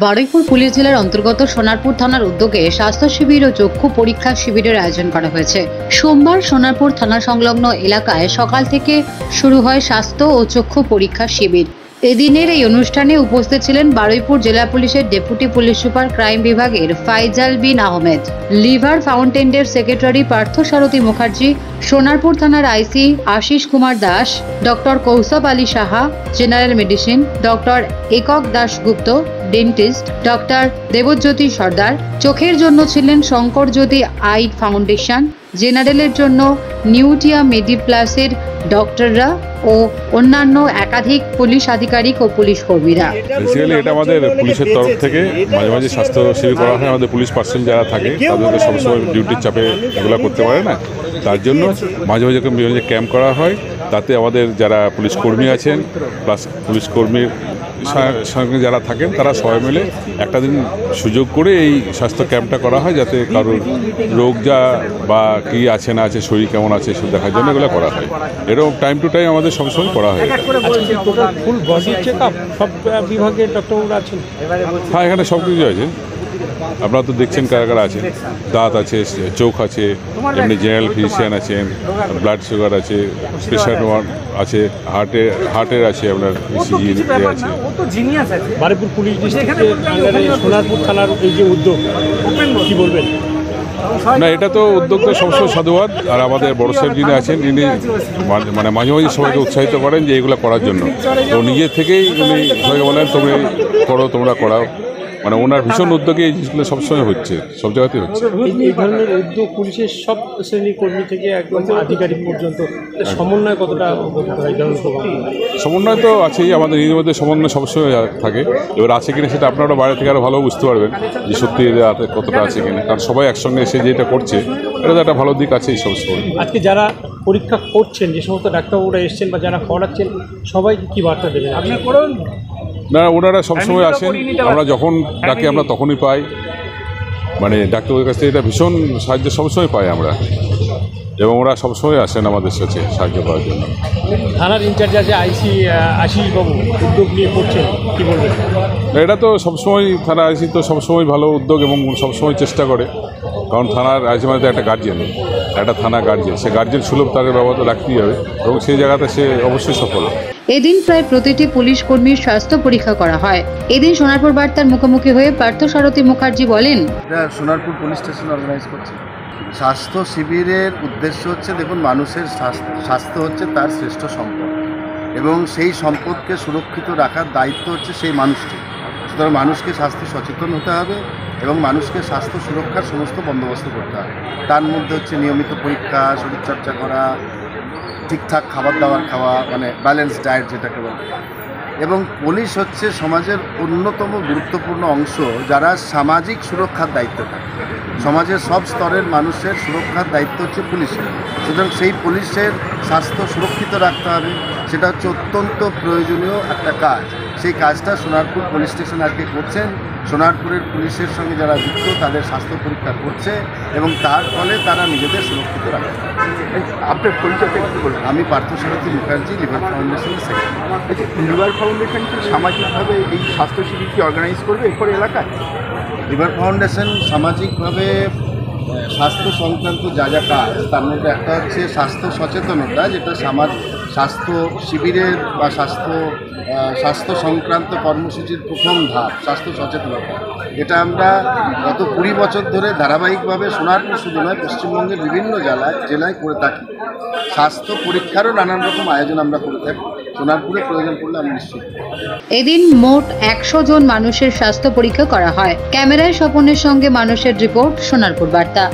Baruipur police জেলার অন্তর্গত সোনারপুর থানার উদ্যোগে স্বাস্থ্য শিবির ও চক্ষু পরীক্ষা শিবিরের আয়োজন করা হয়েছে। সোমবার সোনারপুর থানা সংলগ্ন এলাকায় সকাল থেকে শুরু হয় স্বাস্থ্য ও চক্ষু পরীক্ষা শিবির। এদিনের এই অনুষ্ঠানে উপস্থিত ছিলেন বারুইপুর জেলা পুলিশের ডেপুটি পুলিশ সুপার ক্রাইম বিভাগের ফাইজাল বিন আহমেদ, লিভার ফাউন্টেনের সেক্রেটারি পার্থসারথী মুখার্জি, সোনারপুর থানার IC Ashis Kumar Das, doctor Kausab Ali Saha, general medicine doctor Ekak Dasgupta, dentist doctor Debjyoti Sardar, চোখের জন্য ছিলেন শঙ্কর জ্যোতি আই ফাউন্ডেশন, জেনারেলের জন্য নিউটিয়া মেডিপ্লাসের ডক্টররা ও অন্যান্য একাধিক পুলিশ আধিকারিক ও পুলিশ কর্মীরা। বেসিক্যালি এটা আমাদের পুলিশের তরফ থেকে মাঝে মাঝে স্বাস্থ্য শিবির করা হয়। আমাদের পুলিশ পার্সন যারা থাকে তাদেরকে সবসময় ডিউটির চাপে এগুলো করতে পারে না, তার জন্য মাঝে মাঝে বিভিন্ন ক্যাম্প করা হয়। তাতে আমাদের যারা পুলিশ কর্মী আছেন প্লাস পুলিশ কর্মীর সঙ্গে যারা থাকেন তারা সবাই মিলে একটা দিন সুযোগ করে এই স্বাস্থ্য ক্যাম্পটা করা হয়, যাতে কারোর রোগ যা বা কী আছে না আছে, শরীর কেমন আছে সব দেখার জন্য এগুলো করা হয়। এরকম টাইম টু টাইম আমাদের সবসময় করা হয়। ফুল বডি চেকআপ সব বিভাগের ডক্টররা আছেন? হ্যাঁ, এখানে সব কিছু আছে। আপনারা তো দেখছেন কারা কারা আছে, দাঁত আছে, চোখ আছে, এমনি জেনারেল ফিজিশিয়ান আছেন, ব্লাড সুগার আছে, প্রেশার আছে, হার্টের আছে, আপনার ইসিজি আছে। বারুইপুর পুলিশ ডিস্ট্রিক্টের সোনারপুর থানার এই যে উদ্যোগ, কি বলবেন? না, এটা তো উদ্যোগটা সবসময় সাধুবাদ। আর আমাদের বড় সাহেব যিনি আছেন, তিনি মানে মাঝে মাঝে সবাইকে উৎসাহিত করেন যে এগুলো করার জন্য। তো নিজের থেকেই উনি সবাইকে বলেন তোমরা করাও। মানে ওনার ভীষণ উদ্যোগে এই জিনিসগুলো সবসময় হচ্ছে, সব জায়গাতেই হচ্ছে। এই ধরনের উদ্যোগ পুলিশের সব শ্রেণীর কর্মী থেকে একদম আধিকারিক পর্যন্ত সমন্বয় কতটা? সমন্বয় তো আছেই, আমাদের নিজের মধ্যে সমন্বয় সবসময় থাকে। এবার আছে কিনা সেটা আপনারা বাইরে থেকে আরও ভালো বুঝতে পারবেন যে সত্যি কতটা আছে কিনা, কারণ সবাই একসঙ্গে এসে যেটা করছে এটা তো একটা ভালো দিক আছে এই সবসময়। আজকে যারা পরীক্ষা করছেন, যে সমস্ত ডাক্তারবাবুরা এসছেন বা যারা করাচ্ছেন, সবাইকে কি বার্তা দেবেন? আপনি করুন না, ওনারা সবসময় আসেন, আমরা যখন ডাকি আমরা তখনই পাই। মানে ডাক্তারবাবুর কাছ থেকে এটা ভীষণ সাহায্য সবসময় পাই আমরা, এবং ওরা সবসময় আসেন আমাদের সাথে সাহায্য করার জন্য। থানার ইনচার্জ আছে আইসি আশিস বাবু, উদ্যোগ নিয়ে করছেন, কি বলবেন? এটা তো সবসময় থানা আইসি তো সবসময় ভালো উদ্যোগ এবং সবসময় চেষ্টা করে, কারণ থানার আইসি মানে একটা গার্জিয়ান, একটা থানা গার্জিয়ান, সে গার্জিয়ান সুলভ তাকে ব্যবহার রাখতেই হবে, এবং সেই জায়গাতে সে অবশ্যই সফল। এদিন প্রায় প্রতিটি পুলিশ কর্মীর স্বাস্থ্য পরীক্ষা করা হয়। এদিন সোনারপুর বার্তার মুখোমুখি হয়ে পার্থসারথী মুখার্জি বলেন, সোনারপুর পুলিশ স্টেশন অর্গানাইজ করছে স্বাস্থ্য শিবিরের উদ্দেশ্য হচ্ছে, দেখুন, মানুষের স্বাস্থ্য হচ্ছে তার শ্রেষ্ঠ সম্পদ, এবং সেই সম্পদকে সুরক্ষিত রাখার দায়িত্ব হচ্ছে সেই মানুষটি। সুতরাং মানুষকে স্বাস্থ্য সচেতন হতে হবে এবং মানুষকে স্বাস্থ্য সুরক্ষার সমস্ত বন্দোবস্ত করতে হবে। তার মধ্যে হচ্ছে নিয়মিত পরীক্ষা, শরীরচর্চা করা, ঠিকঠাক খাবার দাবার খাওয়া, মানে ব্যালেন্স ডায়েট যেটাকে বলে। এবং পুলিশ হচ্ছে সমাজের অন্যতম গুরুত্বপূর্ণ অংশ, যারা সামাজিক সুরক্ষার দায়িত্ব থাকে। সমাজের সব স্তরের মানুষের সুরক্ষার দায়িত্ব হচ্ছে পুলিশের। সুতরাং সেই পুলিশের স্বাস্থ্য সুরক্ষিত রাখতে হবে, সেটা হচ্ছে অত্যন্ত প্রয়োজনীয় একটা কাজ। সেই কাজটা সোনারপুর পুলিশ স্টেশন আজকে করছেন। সোনারপুরের পুলিশের সঙ্গে যারা যুক্ত তাদের স্বাস্থ্য পরীক্ষা করছে, এবং তার ফলে তারা নিজেদের সুরক্ষিত রাখছে। আপনার পরিচয়টা একটু বলুন। আমি পার্থসারথী মুখার্জি, লিভার ফাউন্ডেশনের সেক্রেটারি। লিভার ফাউন্ডেশন কি সামাজিকভাবে এই স্বাস্থ্য শিবির কি অর্গানাইজ করবে এরপর এলাকায়? লিভার ফাউন্ডেশন সামাজিকভাবে স্বাস্থ্য সংক্রান্ত যা যা কাজ, তার মধ্যে একটা হচ্ছে স্বাস্থ্য সচেতনতা, যেটা স্বাস্থ্য শিবিরের বা স্বাস্থ্য সংক্রান্ত কর্মসূচির প্রথম ধাপ স্বাস্থ্য সচেতনতা। এটা আমরা গত 20 বছর ধরে ধারাবাহিকভাবে সোনারপুর শুধু নয়, পশ্চিমবঙ্গের বিভিন্ন জেলায় করে থাকি। স্বাস্থ্য পরীক্ষারও নানান রকম আয়োজন আমরা করে থাকি। সোনারপুরে প্রয়োজন পড়লে আমি নিশ্চিত। এদিন মোট 100 জন মানুষের স্বাস্থ্য পরীক্ষা করা হয়। ক্যামেরায় স্বপনের সঙ্গে মানুষের রিপোর্ট, সোনারপুর বার্তা।